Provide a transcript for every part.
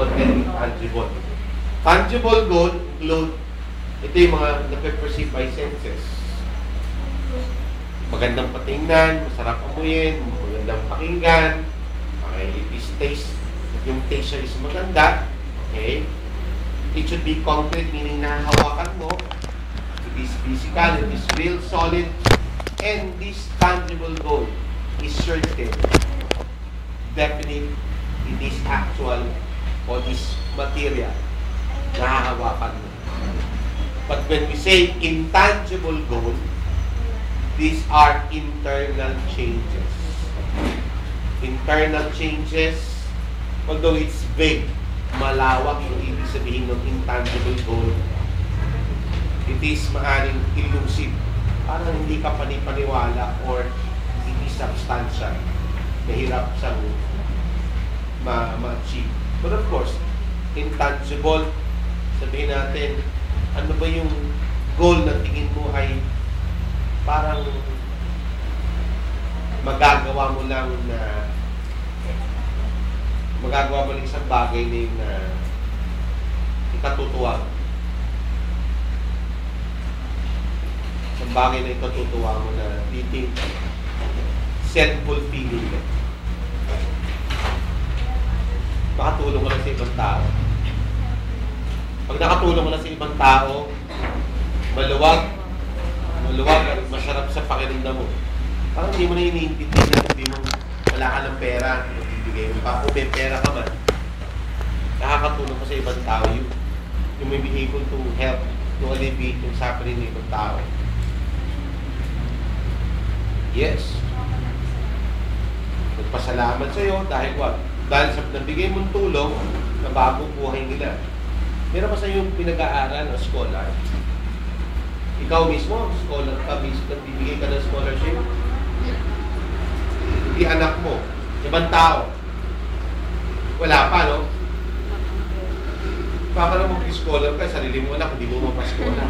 tangible and intangible. Tangible goal include, ito yung mga nape-perceive by senses. Magandang patingnan, masarap amuyin, magandang pakinggan, okay, taste, yung taste is maganda, okay. It should be concrete, meaning nahahawakan mo. It is physical, it is real, solid, and this tangible goal is certain, definite, it is actual, or is material, nahahawakan mo. But when we say intangible goal, these are internal changes. Internal changes, although it's vague, malawak yung ibig sabihin ng intangible goal. It is maaring elusive. Parang hindi ka panipaniwala or hindi substantial. Mahirap siyang ma-achieve. But of course, intangible, sabihin natin, ano ba yung goal na tingin mo ay parang magagawa mo lang isang bagay na yung ikatutuwa. Isang bagay na ikatutuwa mo na titing self-fulfilling ka. Makatulong mo lang sa ibang tao. Pag nakatulong mo lang sa ibang tao, maluwag at masarap sa pakiramdam mo. Parang hindi mo na iniintindihan, hindi mo wala ka ng pera, ibigay mo pa. Kung may pera ka man, nakakatulong ko sa ibang tao, you may be able to help, to alleviate yung suffering ng ibang tao. Yes. Nagpasalamat sa iyo dahil what? Dahil sa nabigay mong tulong na bagong buhay nila. Meron pa sa yung pinag-aaral o scholar. Ikaw mismo, scholar ka, mismo, nagbibigay ka ng scholarship. Hindi anak mo, ibang tao. Wala pa, no? Baka na mag-scholar ka, sarili mo anak, hindi mo mapaskola.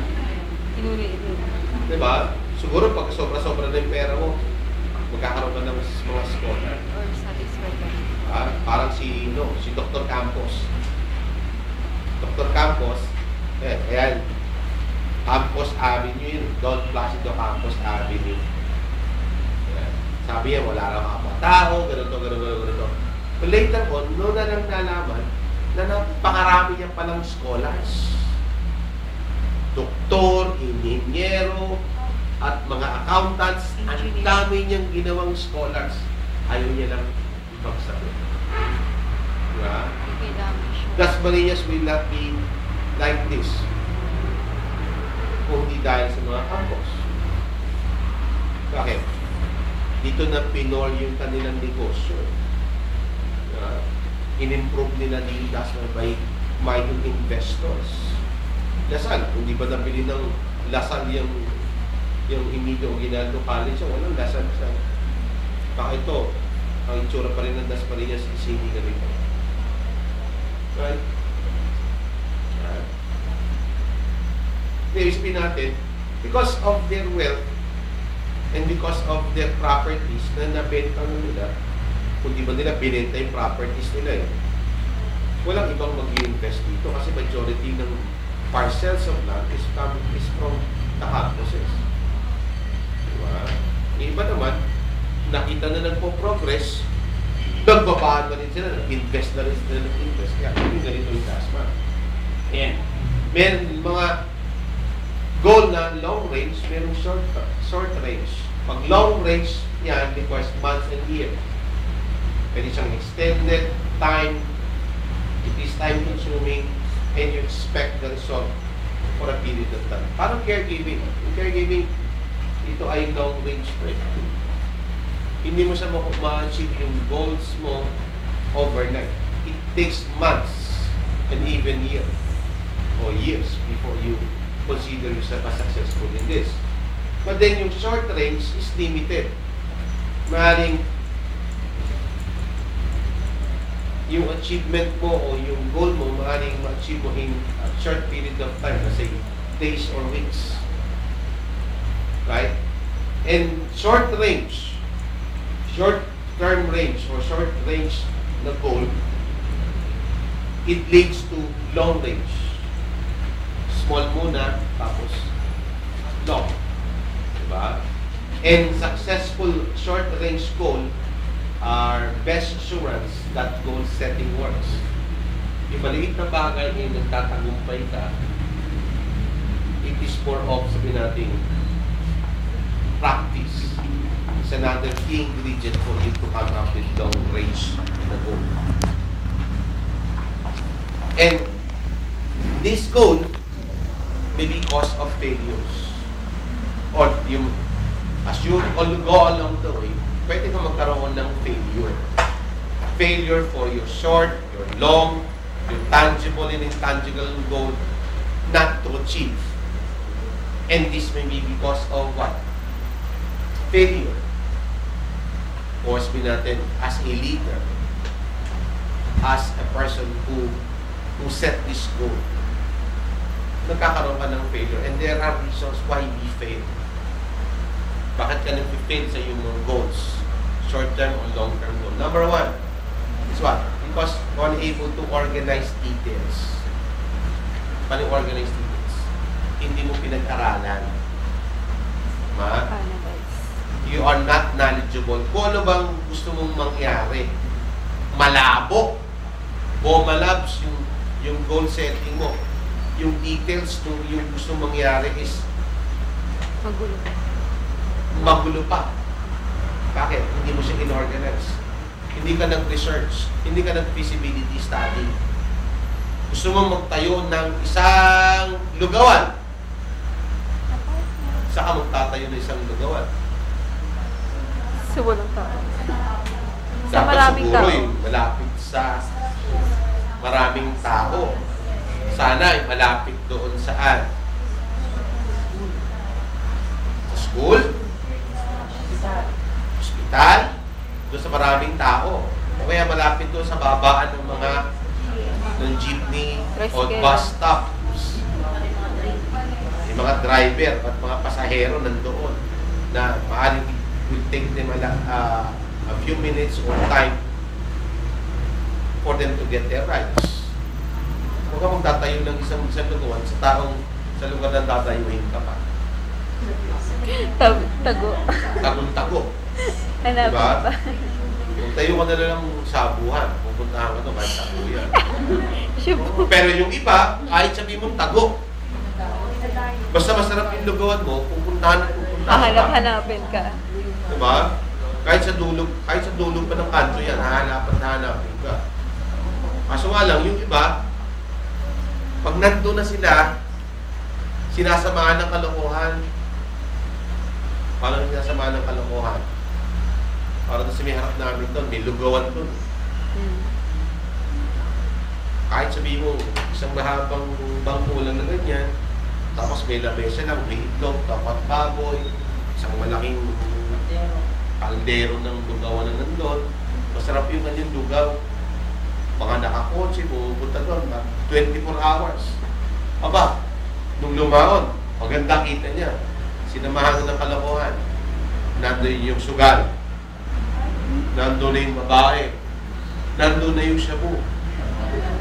Diba? Siguro pag sobra-sobra na yung pera mo, magkakaroon ka ng mga scholar. Or satisfied ka. Parang si Dr. Campos. Dr. Campos, ayan, Campos Avenue yun, Don Placido Campos Avenue. Ayan. Sabi niya, wala lang kapatao, ganito. But later on, noon na lang nalaman na napakarami niya palang scholars. Doktor, inhinyero, at mga accountants, ang dami niyang ginawang scholars. Ayaw niya lang ipagsabi. Diba? Dasmariñas will not be like this kung di dahil sa mga Campos. Bakit? Dito na pinol yung kanilang negosyo. In-improve nila ni Dasmar by minor investors. Lasal, kung di ba nabili ng Lasal yung Emidio Aguinaldo College, walang Lasal sa baka ito, ang itsura pa rin ng Dasmariñas is hindi na rin. Right? Ibig natin, because of their wealth and because of their properties na nabenta nila, kung di ba nila binenta yung properties nila walang ibang mag-i-invest dito kasi majority ng parcels of land is from the campuses. Diba? Yung iba naman, nakita na nagpo-progress, nagbabaan na rin sila, nag-invest na rin sila, kaya yung ganito yung Dasma. And may mga goal na long range, merong short range. Pag long range, yan requires months and years. Pwede siyang extended time, it is time consuming, and you expect the result for a period of time. Parang caregiving. Yung caregiving, ito ay long range project. Hindi mo siya ma-achieve yung goals mo overnight. It takes months and even years or years before you consider yourself as successful in this. But then yung short range is limited. Maaaring yung achievement mo o yung goal mo, maaaring ma-achieve mo in a short period of time, say days or weeks. Right? And short-term range or short-range na goal, it leads to long range. Small muna, tapos long. Diba? And successful short-range goal are best assurance that goal setting works. Yung maliit na bagay ay nagtatagumpay ka, it is more of, sabihin natin, practice. It's another key ingredient for you to come up with long range na goal. And this goal may be cause of failures. Or yung, as you go along the way, pwede ka magkaroon ng failure. Failure for your short, your long, your tangible and intangible goal not to achieve. And this may be because of what? Failure. Or sabihin natin, as a leader, as a person who set this goal, nagkakaroon ka ng failure. And there are reasons why we fail. Bakit ka nag-fail sa iyong mga goals? Short-term or long-term goal. Number one is what? Because you're unable to organize details. Paano organize details? Hindi mo pinag-aralan. You are not knowledgeable. Kung ano bang gusto mong mangyari, malabo o malabs yung goal setting mo. Yung details yung gusto mong mangyari is magulo pa. Bakit? Hindi mo siya in-organize. Hindi ka nag-research. Hindi ka nag-feasibility study. Gusto mo magtayo ng isang lugawan. Saan ka magtatayo ng isang lugawan? Sa walang tao. Sa Dapat maraming siguro tao. Malapit sa maraming tao. Sana ay malapit doon saan? Sa school? Hospital? Doon sa maraming tao. O kaya malapit doon sa babaan ng mga ng jeepney o bus stop. Yung mga driver at mga pasahero nandoon na maaaring will take them a few minutes or time for them to get their rides. Huwag ka magtatayo ng isang lugawan sa lugar na tatayuhin ka pa. Tago. Tagong-tago. Hanapin Diba? pa. Kung tayo ka na lang sabuhan, pupuntahan ka to kahit tago yan. Sure. Pero yung iba, kahit sabihin mong tago, basta masarap yung lugawan mo, pupuntahan ka. Hanapin ka. Diba? Kahit sa dulo pa ng kanto yan, hanapin ka. Kaso nga lang, yung iba, pag nandun na sila, sinasamahan ng kalokohan. Paano sinasamahan ng kalokohan? Para doon sa may harap namin doon, may lugawan doon. Kahit sabihin mo, isang mahabang bangko lang na ganyan, tapos may lamesa lang, may itlog, tapat baboy, isang malaking kaldero ng lugawan na nandun. Masarap yung kanyang lugaw. Mga nakakotse, pupunta doon, 24 hours. Aba, nung lumaon, maganda kita niya. Sinamahan ng kalokohan. Nandun yung sugal. Nandun na yung babae. Nandun na yung shabu.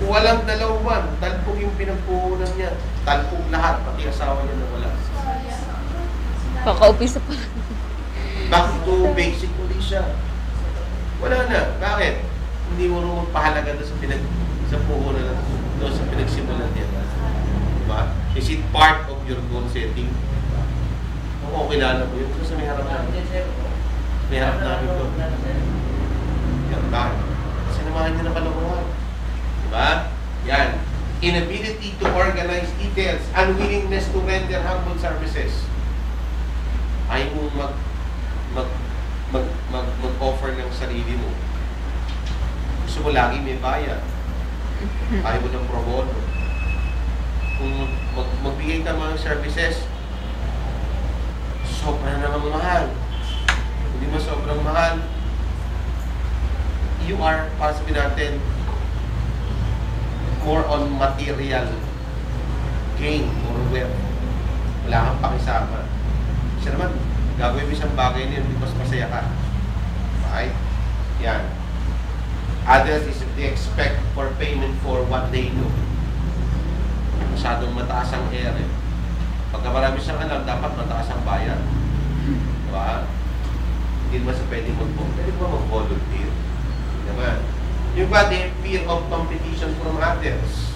Walang dalawan. Talpog yung pinagpuhunan niya. Talpog lahat, pati asawa niya na wala. Kaka-upisa pa lang. Bakit to basic ulit siya? Wala na. Bakit? Hindi mo rin magpahalaga doon sa puhunan doon sa pinagsimulan niya. Diba? Is it part of your goal setting? Oo, kilala mo yun. Kasi may harap namin. May harap namin doon. Yan, bakit? Sinamahan niya ng kalokohan. Diba? Yan. Inability to organize details. Unwillingness to render humble services. Ayaw mo mag-offer ng sarili mo. Gusto mo lagi may bayad. Ayaw mo ng pro bono. Kung magbigay ka mga services, sobrang namang mahal. Hindi mo sobrang mahal, you are, para sabihin natin, more on material gain or wealth. Wala kang pakisama. Siya naman, gagawin mo isang bagay niyan because masaya ka. Okay? Yan. Others is they expect for payment for what they do. Masyadong mataas ang ere. Pagka marami siyang alam, dapat mataas ang bayan. Diba? Hindi naman sa pwede mag-volunteer. Naman. Yung ba, they have fear of competition from others.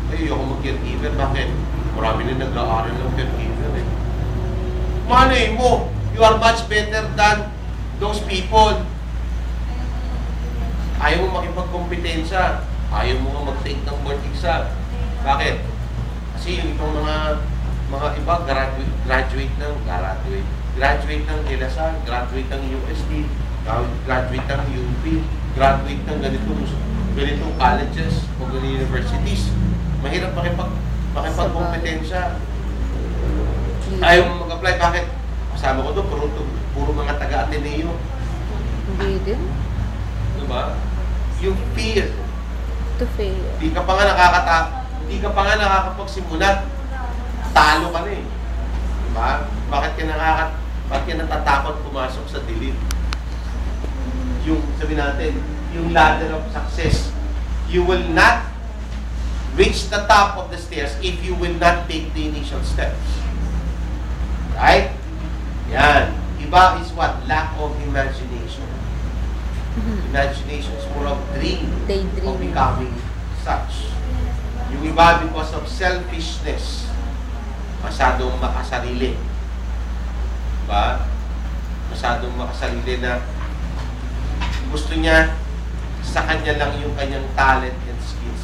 Ay, ayoko mag-caregiver. Bakit? Marami na nag-aaral ng caregiver eh. Malay mo, you are much better than those people. Ayaw mo makipagkompetensya. Ayaw mo nga mag-take ng board exam. Bakit? Kasi yung itong mga iba, graduate ng LSR, graduate ng USD, graduate ng UP, graduate ng ganitong colleges o ganitong universities. Mahirap makipagkompetensya. Ayaw mo mag-apply. Bakit? Kasama ko doon, puro mga taga-Ateneo. Hindi din. Diba? Yung fear. To fail. Hindi ka pa nga nakakapagsimula. Talo ka na eh. Diba? Bakit ka natatakot pumasok sa dilim? Yung, sabi natin, yung ladder of success. You will not reach the top of the stairs if you will not take the initial steps. Right? Yan. Iba is what? Lack of imagination. Imagination is more of dream of becoming such. Yung iba because of selfishness, masyadong makasarili. Diba? Masyadong makasarili na gusto niya sa kanya lang yung kanyang talent and skills.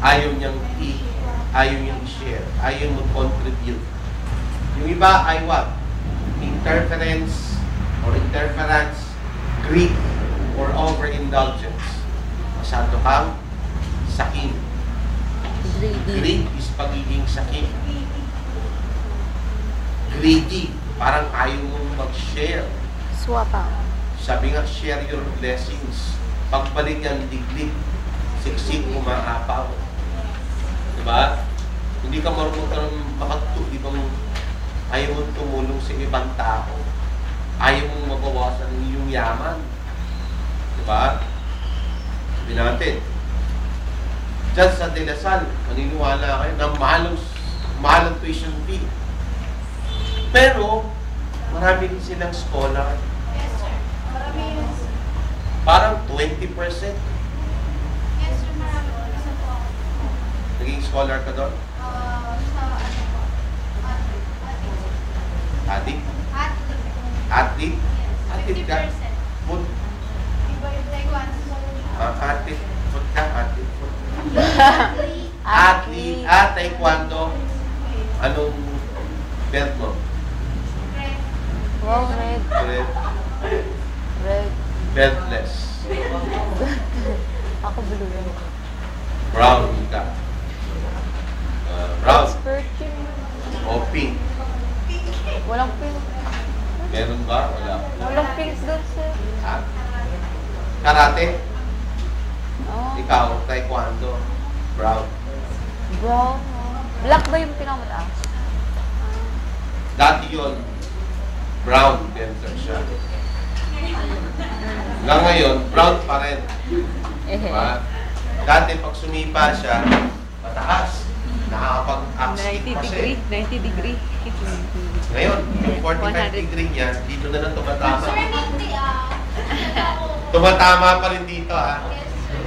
Ayaw niyang i-share. Ayaw mag-contribute. Yung iba ay what? Interference, greed, or overindulgence. Masyado kang sakin. Greed is pagiging sakin. Greedy, parang ayaw mong mag-share. Swap out. Sabi nga, share your blessings. Pagbalik yan, diglig. Siksik, umaapaw. Diba? Hindi ka marunong makatulog. Di ba ayaw mong tumulong sa ibang tao. Ayaw mong mabawasan ng iyong yaman. Diba? Sabi natin, dyan sa De La Salle, maniniwala kayo na mahalong tuition fee. Pero, marami din silang scholar. Yes, sir. Marami yun. Parang 20%. Yes, sir. Marami. Isa po ako. Naging scholar ka doon? Sa ano po? Athlete? Athlete. Athlete? Yes. Athlete ka? 50%. Food? Iba yung taekwondo sa Athlete? Food ka? Athlete? Food? Athlete. Athlete? Taekwondo? Anong belt mo? Red. Wow, red. Red? Red. Beltless. Ako blue red. Brown ka. Brown. Expert yun. O pink. Walang pink. Meron ba? Wala. Walang pink doon, sir. Ha? Karate? Oh. Ikaw, taekwondo. Brown. Brown. Black ba yung pinakamataas? Dati yun, brown belter siya. Hanggang ngayon, brown pa rin. Diba? Dati pag sumipa siya, mataas. Nakakapag-axit pa siya. 90 degree. Ngayon, yung 45 degree niya, dito na lang tumatama. Sir, hindi Tumatama pa rin dito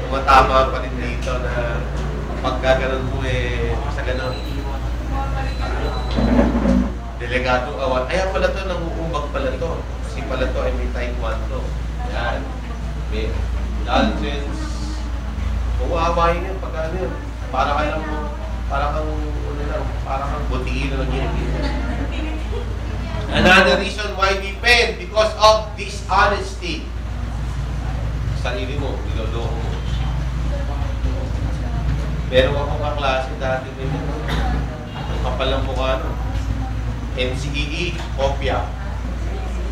Tumatama pa rin dito na pagka ganun mo sa ganun. Delegado awan. Ayan pala to, nanguumbag pala to. Kasi pala to ay may taekwondo. Yan. May indulgence. Uwawain yun pagka ano yun. Para kang butihin na lang yun. Another reason why we fail, because of dishonesty. Sarili mo, niloloko mo. Meron akong kaklase dati, ang kapal ng mukha, NCEE, kopya.